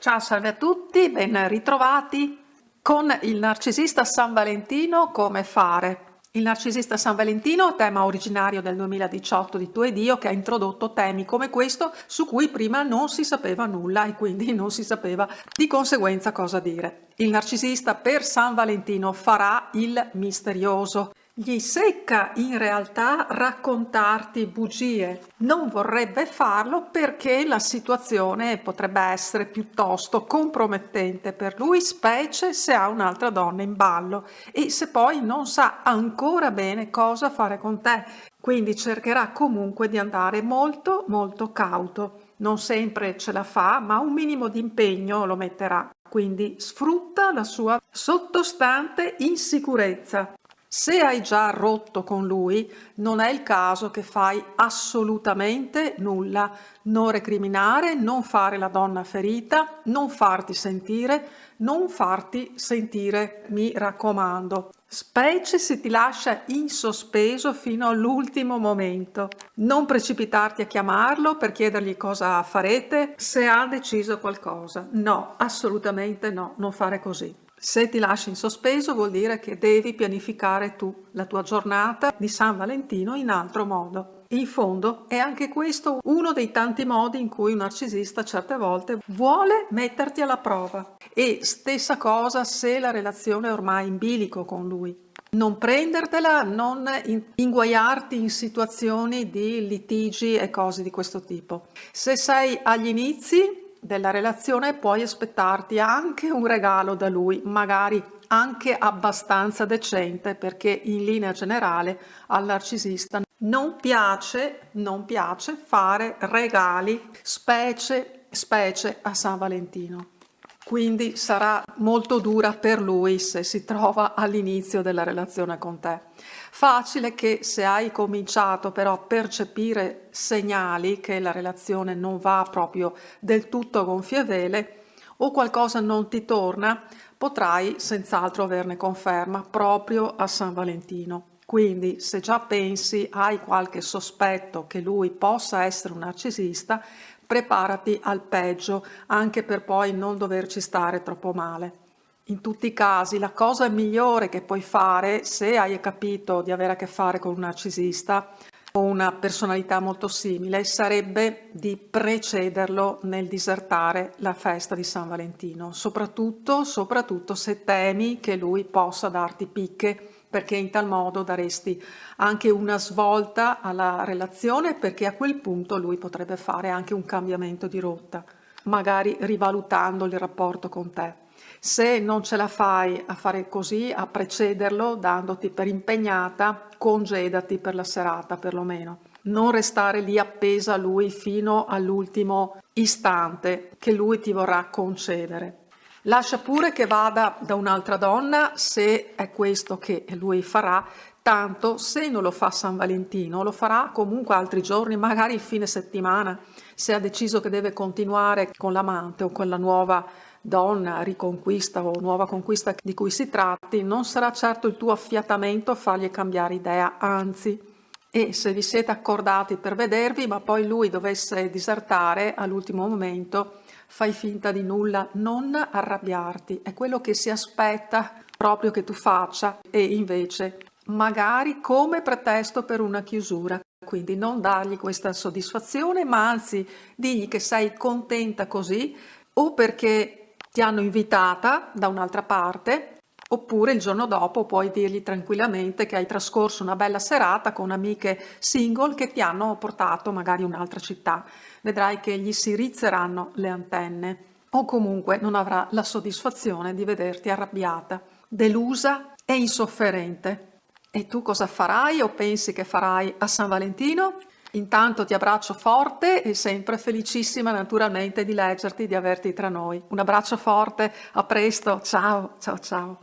Ciao, salve a tutti, ben ritrovati con il narcisista San Valentino, come fare. Il narcisista San Valentino, tema originario del 2018 di Tu e Dio, che ha introdotto temi come questo su cui prima non si sapeva nulla e quindi non si sapeva di conseguenza cosa dire. Il narcisista per San Valentino farà il misterioso. Gli secca in realtà raccontarti bugie. Non vorrebbe farlo perché la situazione potrebbe essere piuttosto compromettente per lui, specie se ha un'altra donna in ballo e se poi non sa ancora bene cosa fare con te. Quindi cercherà comunque di andare molto molto cauto. Non sempre ce la fa, ma un minimo di impegno lo metterà. Quindi sfrutta la sua sottostante insicurezza. Se hai già rotto con lui, non è il caso che fai assolutamente nulla. Non recriminare, non fare la donna ferita, non farti sentire, mi raccomando. Specie se ti lascia in sospeso fino all'ultimo momento. Non precipitarti a chiamarlo per chiedergli cosa farete se ha deciso qualcosa. No, assolutamente no, non fare così. Se ti lasci in sospeso vuol dire che devi pianificare tu la tua giornata di San Valentino in altro modo. In fondo è anche questo uno dei tanti modi in cui un narcisista certe volte vuole metterti alla prova. E stessa cosa se la relazione è ormai in bilico con lui. Non prendertela, non inguaiarti in situazioni di litigi e cose di questo tipo. Se sei agli inizi della relazione puoi aspettarti anche un regalo da lui, magari anche abbastanza decente, perché in linea generale al narcisista non piace fare regali, specie a San Valentino. Quindi sarà molto dura per lui se si trova all'inizio della relazione con te. Facile che se hai cominciato però a percepire segnali che la relazione non va proprio del tutto a gonfie vele o qualcosa non ti torna, potrai senz'altro averne conferma proprio a San Valentino. Quindi se già pensi, hai qualche sospetto che lui possa essere un narcisista, preparati al peggio, anche per poi non doverci stare troppo male. In tutti i casi, la cosa migliore che puoi fare, se hai capito di avere a che fare con un narcisista o una personalità molto simile, sarebbe di precederlo nel disertare la festa di San Valentino, soprattutto se temi che lui possa darti picche, perché in tal modo daresti anche una svolta alla relazione, perché a quel punto lui potrebbe fare anche un cambiamento di rotta, magari rivalutando il rapporto con te. Se non ce la fai a fare così, a precederlo dandoti per impegnata, congedati per la serata perlomeno. Non restare lì appesa a lui fino all'ultimo istante che lui ti vorrà concedere. Lascia pure che vada da un'altra donna se è questo che lui farà, tanto se non lo fa San Valentino, lo farà comunque altri giorni, magari il fine settimana, se ha deciso che deve continuare con l'amante o con la nuova donna, riconquista o nuova conquista di cui si tratti, non sarà certo il tuo affiatamento a fargli cambiare idea, anzi. E se vi siete accordati per vedervi, ma poi lui dovesse disertare all'ultimo momento, fai finta di nulla, non arrabbiarti, è quello che si aspetta proprio che tu faccia e invece magari come pretesto per una chiusura. Quindi non dargli questa soddisfazione, ma anzi digli che sei contenta così o perché ti hanno invitata da un'altra parte, oppure il giorno dopo puoi dirgli tranquillamente che hai trascorso una bella serata con amiche single che ti hanno portato magari in un'altra città. Vedrai che gli si rizzeranno le antenne o comunque non avrà la soddisfazione di vederti arrabbiata, delusa e insofferente. E tu cosa farai o pensi che farai a San Valentino? Intanto ti abbraccio forte e sempre felicissima naturalmente di leggerti, di averti tra noi. Un abbraccio forte, a presto, ciao, ciao, ciao.